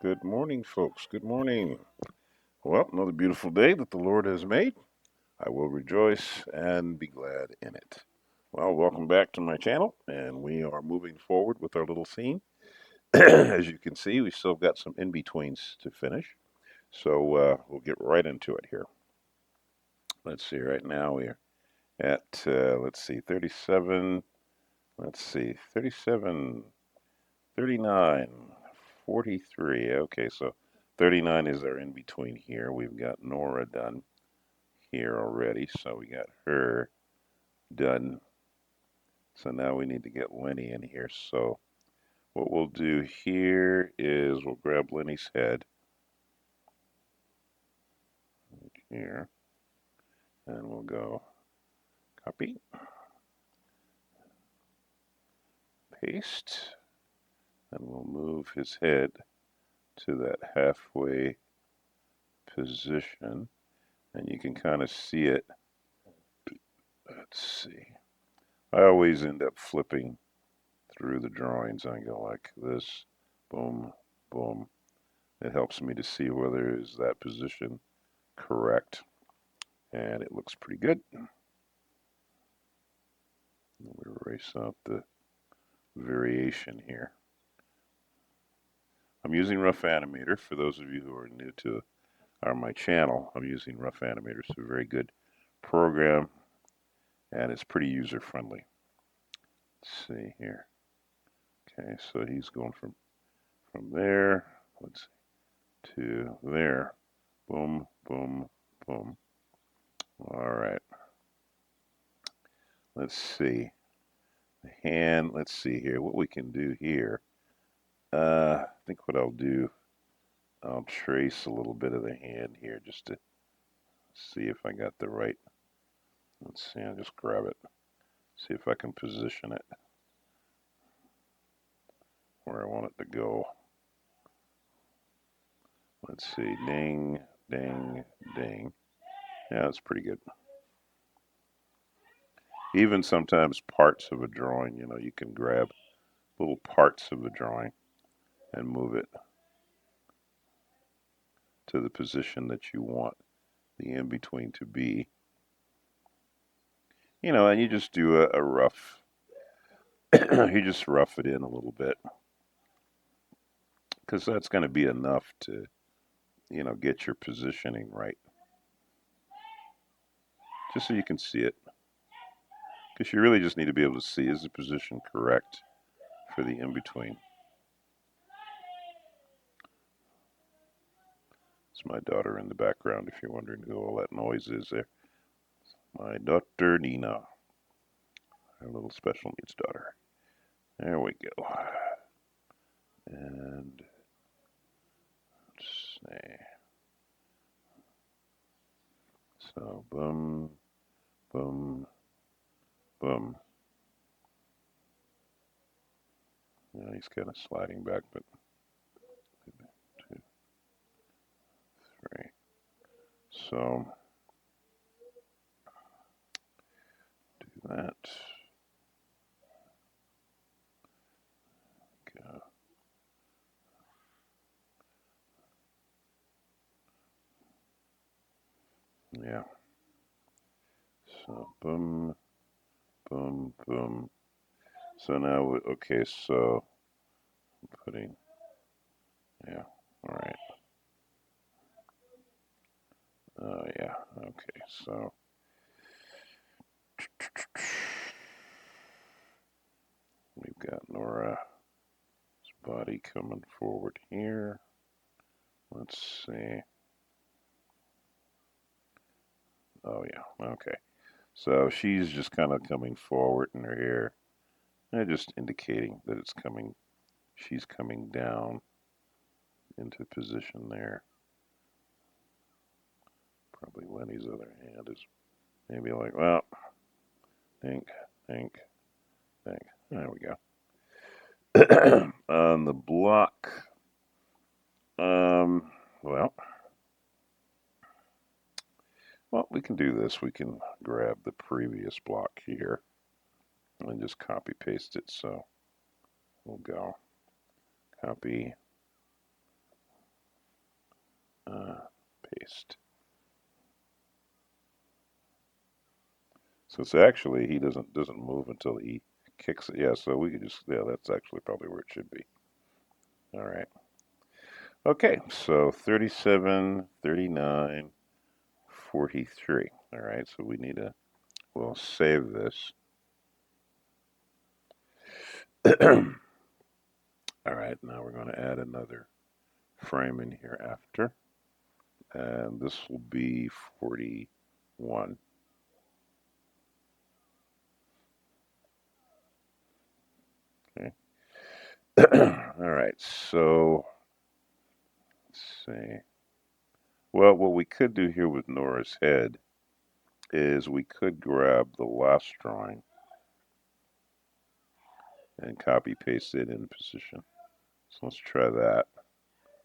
Good morning, folks. Good morning. Well, another beautiful day that the Lord has made. I will rejoice and be glad in it. Well, welcome back to my channel, and we are moving forward with our little scene. As you can see, we still got some in-betweens to finish, so we'll get right into it here. Let's see, right now we're at, let's see, 37, let's see, 37, 39, 43. Okay, so 39 is our in between here. We've got Nora done here already, so we got her done. So now we need to get Lenny in here. So what we'll do here is we'll grab Lenny's head here and we'll go copy, paste, and we'll move his head to that halfway position. And you can kind of see it. Let's see. I always end up flipping through the drawings. I go like this, boom, boom. It helps me to see whether is that position correct, and it looks pretty good. We erase out the variation here. I'm using Rough Animator. For those of you who are new to my channel, I'm using Rough Animator. It's a very good program, and it's pretty user friendly. Let's see here. Okay, so he's going from there. Let's see, to there. Boom, boom, boom. All right. Let's see. The hand, let's see here. What we can do here. I think what I'll do, I'll trace a little bit of the hand here just to see if I got the right. Let's see, I'll just grab it. See if I can position it where I want it to go. Let's see. Ding, ding, ding. Yeah, that's pretty good. Even sometimes parts of a drawing, you can grab little parts of a drawing and move it to the position that you want the in-between to be. And you just do a rough, you just rough it in a little bit because that's going to be enough to, get your positioning right. Just so you can see it. Because you really just need to be able to see, is the position correct for the in-between? It's my daughter in the background, if you're wondering who all that noise is there. My daughter, Nina. Our little special needs daughter. There we go. And let's see. So, boom, boom, boom. Yeah, he's kind of sliding back, but 2, 3. So, do that. Go. Yeah. So, boom, boom, boom. So now, okay, so I'm putting, yeah, all right. Oh, yeah, okay, so we've got Nora's body coming forward here. Let's see. Oh, yeah, okay. So she's just kind of coming forward in her hair, and just indicating that it's coming, she's coming down into position there. Probably Lenny's other hand is maybe like, well, think, think, think. There we go. On the block, well, we can do this. We can grab the previous block here and just copy paste it. So we'll go copy, paste. So it's actually, he doesn't move until he kicks it. Yeah, so we could just, yeah, that's actually probably where it should be. All right. Okay, so 37, 39, 43. All right, so we need to, we'll save this. All right, now we're going to add another frame in here after, and this will be 41. Okay. All right, so let's see. Well, what we could do here with Nora's head is we could grab the last drawing and copy paste it in position. So let's try that.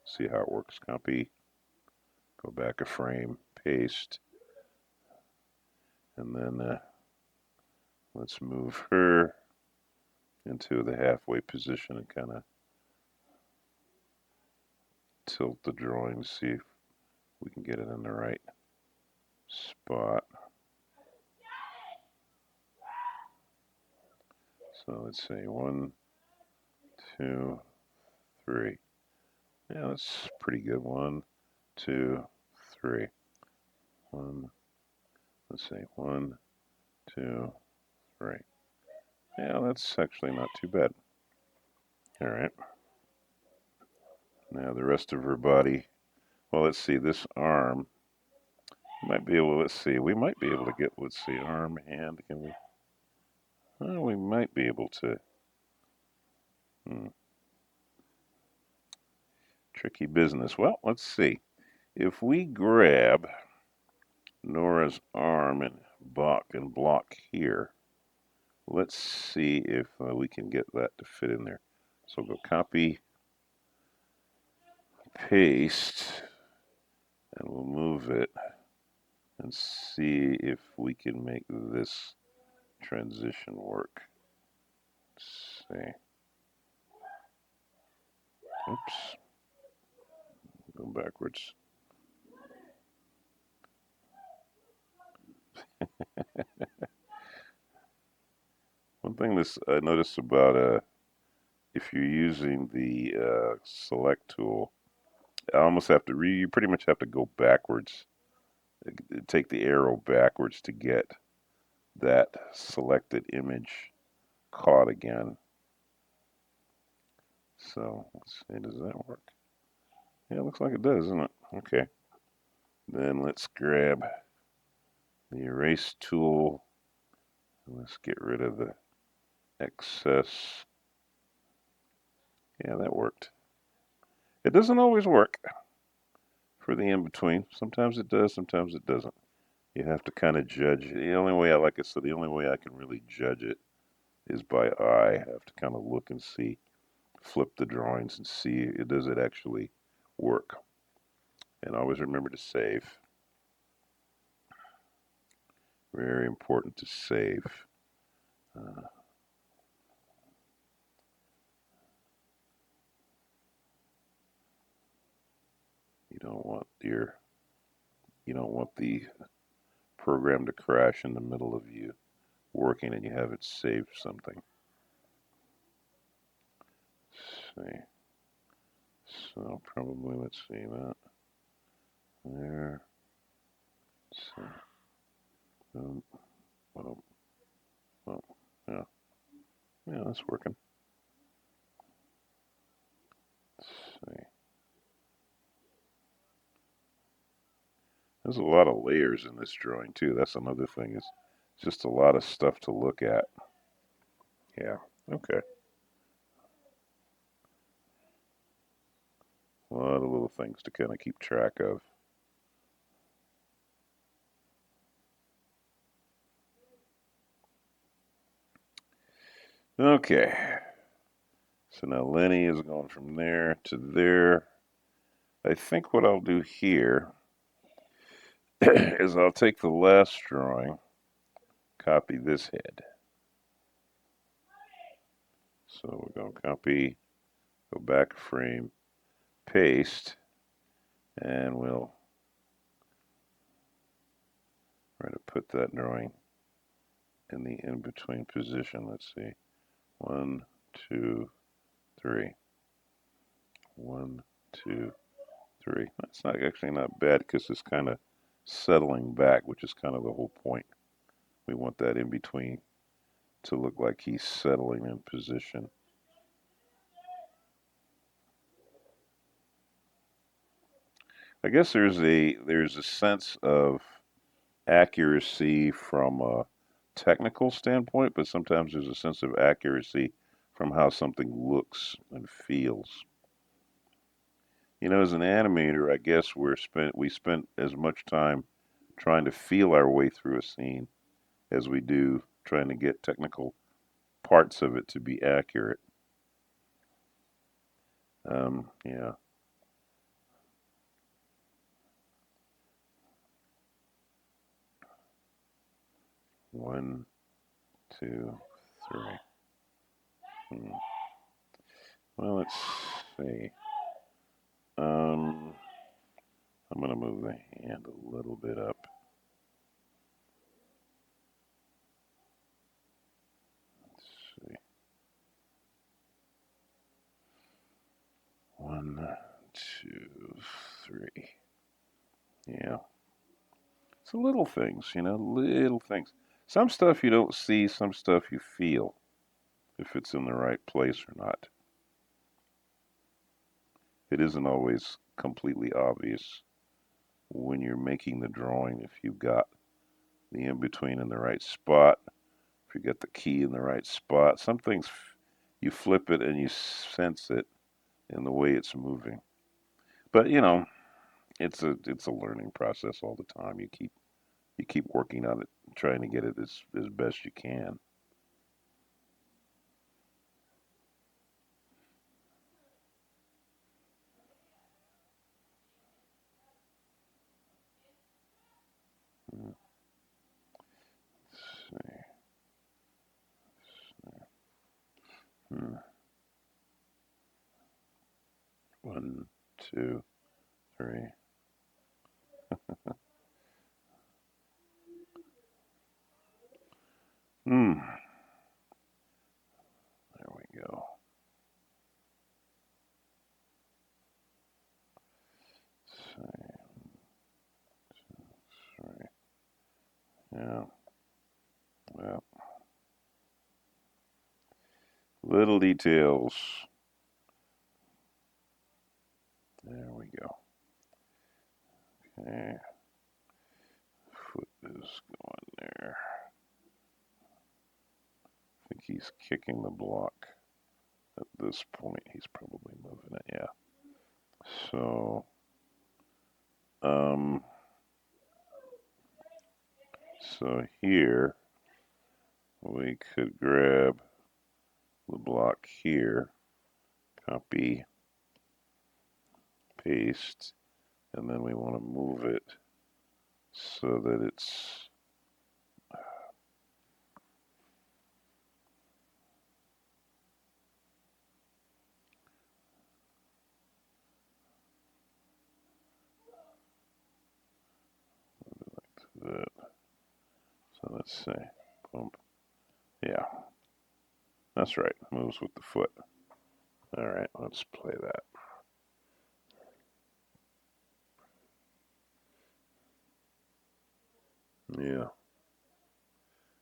See how it works. Copy, go back a frame, paste, and then let's move her into the halfway position and kind of tilt the drawing to see if we can get it in the right spot. So let's say 1, 2, 3. Yeah, that's pretty good. 1, 2, 3. Let's say 1, 2, 3. Yeah, that's actually not too bad. All right. Now the rest of her body. Well, let's see. This arm might be able. Let's see. We might be able to get. Let's see. Arm, hand. Can we? Oh, we might be able to. Tricky business. Well, let's see. If we grab Nora's arm and block here, let's see if we can get that to fit in there. So go copy, paste, and we'll move it and see if we can make this transition work. Let's see. Oops. Go backwards. One thing this I noticed about if you're using the select tool, I almost have to you pretty much have to go backwards, take the arrow backwards to get that selected image caught again. So let's see, does that work? Yeah, it looks like it does, doesn't it? Okay. Then let's grab the erase tool. Let's get rid of the excess. Yeah, that worked. It doesn't always work for the in-between. Sometimes it does, sometimes it doesn't. You have to kind of judge. The only way I like it, so the only way I can really judge it is by eye. I have to kind of look and see, flip the drawings and see does it actually work. And always remember to save. Very important to save. You don't want the program to crash in the middle of you working and you haven't saved something. Let's see. So probably let's see that there. Let's see. Well, well, yeah, yeah, that's working. Let's see. There's a lot of layers in this drawing too. That's another thing. It's just a lot of stuff to look at. Yeah. Okay. A lot of little things to kind of keep track of. Okay. So now Lenny is going from there to there. I think what I'll do here is I'll take the last drawing, copy this head. So we're going to copy, go back a frame, paste, and we'll Try to put that drawing in the in-between position. Let's see. 1, 2, 3. 1, 2, 3. That's not actually not bad because it's kind of settling back, which is kind of the whole point. We want that in between to look like he's settling in position. I guess there's a sense of accuracy from a technical standpoint, but sometimes there's a sense of accuracy from how something looks and feels. You know, as an animator, I guess we spent as much time trying to feel our way through a scene as we do trying to get technical parts of it to be accurate. Yeah. One, two, three. Well, let's see. I'm going to move the hand a little bit up. Let's see. 1, 2, 3. Yeah. It's the little things, little things. Some stuff you don't see, some stuff you feel if it's in the right place or not. It isn't always completely obvious when you're making the drawing if you've got the in-between in the right spot, if you get the key in the right spot. Some things you flip it and you sense it in the way it's moving. But it's a learning process all the time. You keep working on it, trying to get it as best you can. Let's see. Hmm. 1, 2, 3. Hmm. There we go. Let's see. 3. Yeah. Well, little details. There we go. Okay. Foot is going there. I think he's kicking the block at this point. He's probably moving it. Yeah. So, um, so here we could grab the block here, copy, paste, and then we want to move it so that it's like that. So let's see. Boom. Yeah, that's right. Moves with the foot. All right, let's play that. Yeah.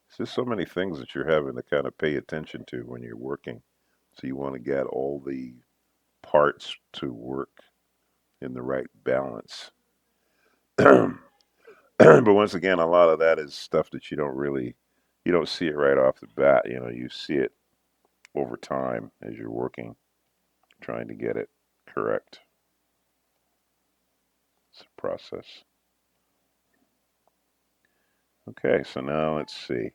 It's just so many things that you're having to kind of pay attention to when you're working. So you want to get all the parts to work in the right balance. But once again, a lot of that is stuff that you don't see it right off the bat. You see it over time as you're working, trying to get it correct. It's a process. Okay, so now let's see.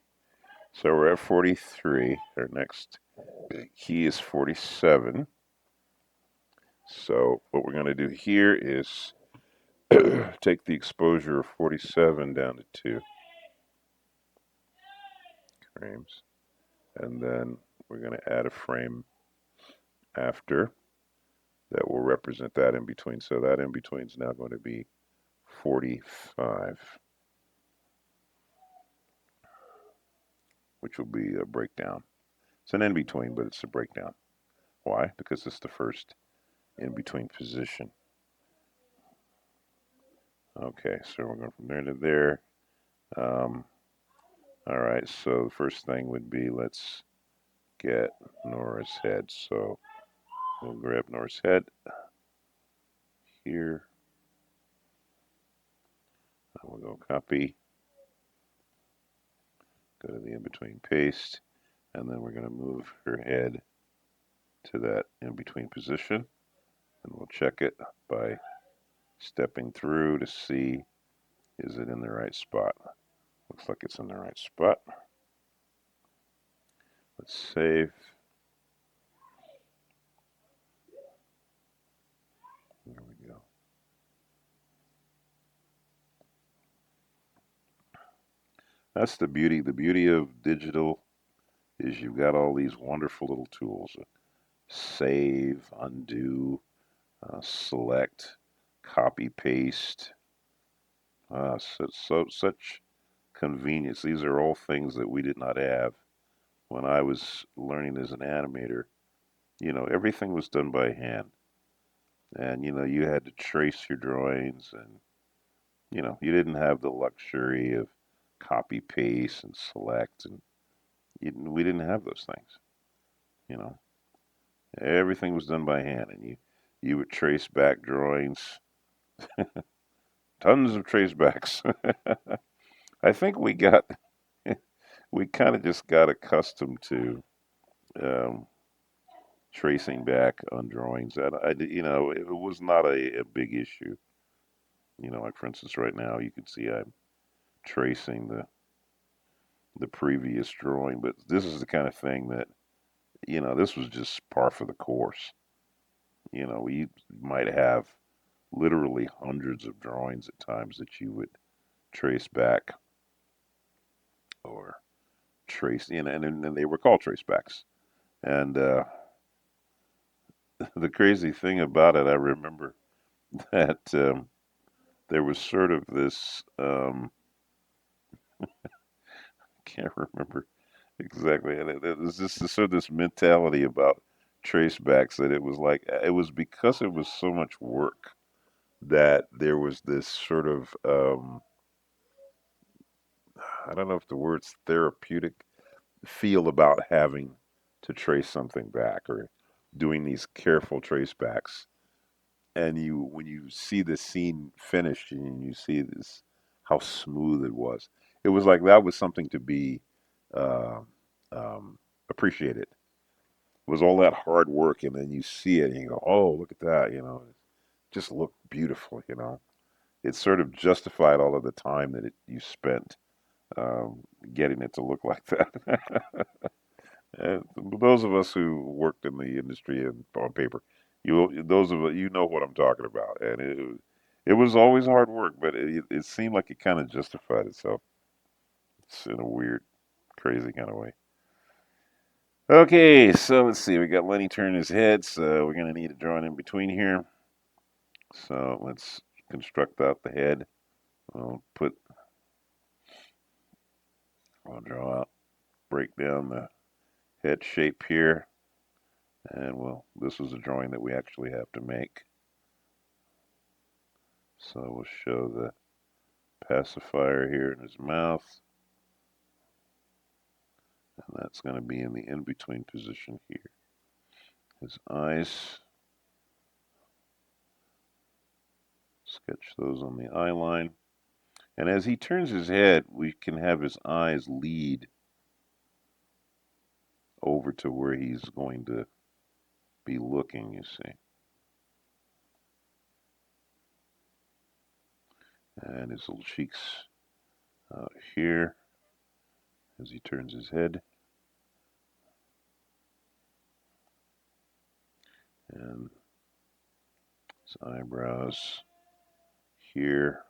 So we're at 43. Our next key is 47. So what we're going to do here is take the exposure of 47 down to 2 frames. And then we're going to add a frame after that will represent that in between. So that in between is now going to be 45. which will be a breakdown. It's an in-between, but it's a breakdown. Why? Because it's the first in-between position. Okay, so we're going from there to there. Um, all right, so the first thing would be let's get Nora's head. So we'll grab Nora's head here. We'll go copy, go to the in-between paste, and then we're going to move her head to that in-between position. And we'll check it by stepping through to see is it in the right spot. Looks like it's in the right spot. Let's save. There we go. That's the beauty. The beauty of digital is you've got all these wonderful little tools. Save, undo, select, copy, paste. Such convenience. These are all things that we did not have when I was learning as an animator. You know, everything was done by hand. And, you know, you had to trace your drawings and, you know, you didn't have the luxury of copy, paste, and select. And we didn't have those things, you know. Everything was done by hand. And you would trace back drawings, tons of trace backs. I think we kind of just got accustomed to um, tracing back on drawings. And you know, it was not a big issue. You know, like for instance, right now you can see I'm tracing the previous drawing, but this is the kind of thing that you know this was just par for the course. You know, you might have literally hundreds of drawings at times that you would trace back or trace, you know, and they were called trace backs. And the crazy thing about it, I remember that there was sort of this can't remember exactly. And there was just sort of this mentality about tracebacks that it was like it was because it was so much work that there was this sort of I don't know if the word's therapeutic feel about having to trace something back or doing these careful tracebacks. And you when you see the scene finished and you see this how smooth it was like that was something to be uh, um, appreciated. It was all that hard work, and then you see it, and you go, "Oh, look at that!" You know, it just looked beautiful. You know, it sort of justified all of the time that you spent um, getting it to look like that. And those of us who worked in the industry and on paper, those of you know what I'm talking about, and it was always hard work, but it seemed like it kind of justified itself. It's in a weird, crazy kind of way. Okay, so let's see. We got Lenny turning his head, so we're gonna need a drawing in between here. So let's construct out the head. I'll put, I'll draw out, break down the head shape here, and this is a drawing that we actually have to make. So we'll show the pacifier here in his mouth, and that's going to be in the in-between position here. His eyes, sketch those on the eye line. And as he turns his head, we can have his eyes lead over to where he's going to be looking, you see. And his little cheeks here as he turns his head. And his eyebrows here.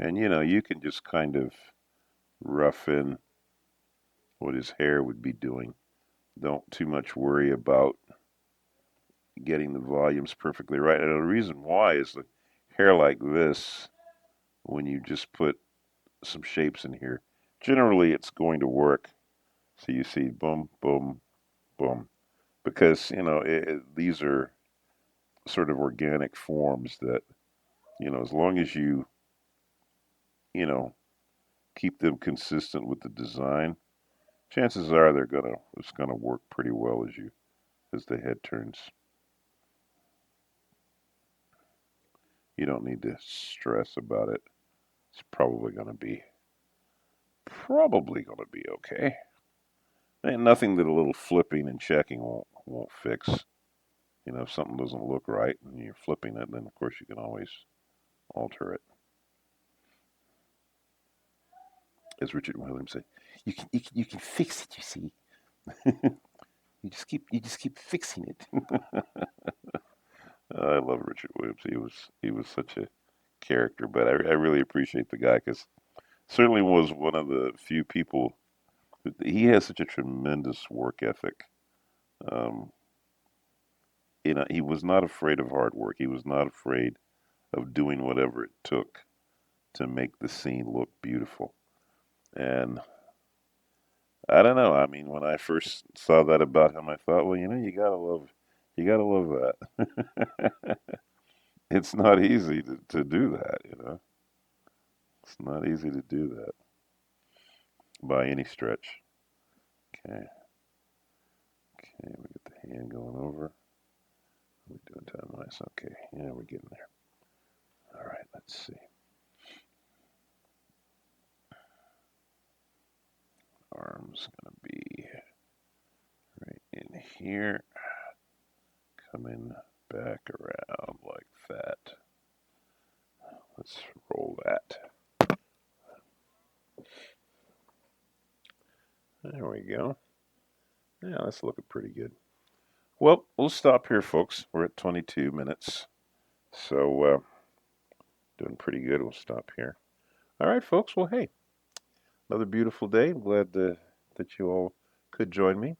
And you know, you can just kind of rough in what his hair would be doing. Don't too much worry about getting the volumes perfectly right. And the reason why is the hair like this when you just put some shapes in here, generally it's going to work. So you see, boom, boom, boom, because these are sort of organic forms that as long as you know keep them consistent with the design, chances are it's gonna work pretty well as the head turns. You don't need to stress about it. It's probably gonna be okay. Ain't nothing that a little flipping and checking won't fix. If something doesn't look right and you're flipping it, then of course you can always alter it. As Richard Williams said, you can fix it. You see, you just keep fixing it. I love Richard Williams. He was such a character, but I really appreciate the guy because certainly was one of the few people. He has such a tremendous work ethic. Um, he was not afraid of hard work. He was not afraid of doing whatever it took to make the scene look beautiful. And I don't know. I mean, when I first saw that about him, I thought, well, you gotta love that. It's not easy to do that. It's not easy to do that by any stretch. Okay, okay, we get the hand going over. We're doing time wise. Okay, yeah, we're getting there. All right, let's see. Arm's gonna be right in here, coming back around like that. Let's roll that. There we go. Yeah, that's looking pretty good. Well, we'll stop here, folks. We're at 22 minutes. So, doing pretty good. We'll stop here. All right, folks. Well, hey, another beautiful day. I'm glad that you all could join me.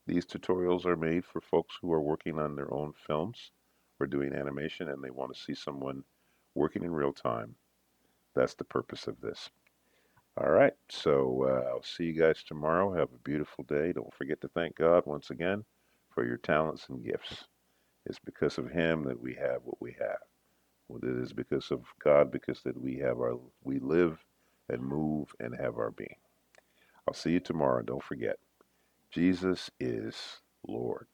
These tutorials are made for folks who are working on their own films or doing animation and they want to see someone working in real time. That's the purpose of this. All right. So, I'll see you guys tomorrow. Have a beautiful day. Don't forget to thank God once again for your talents and gifts. It's because of Him that we have what we have. Well, it is because of God, because that we live and move and have our being. I'll see you tomorrow. Don't forget, Jesus is Lord.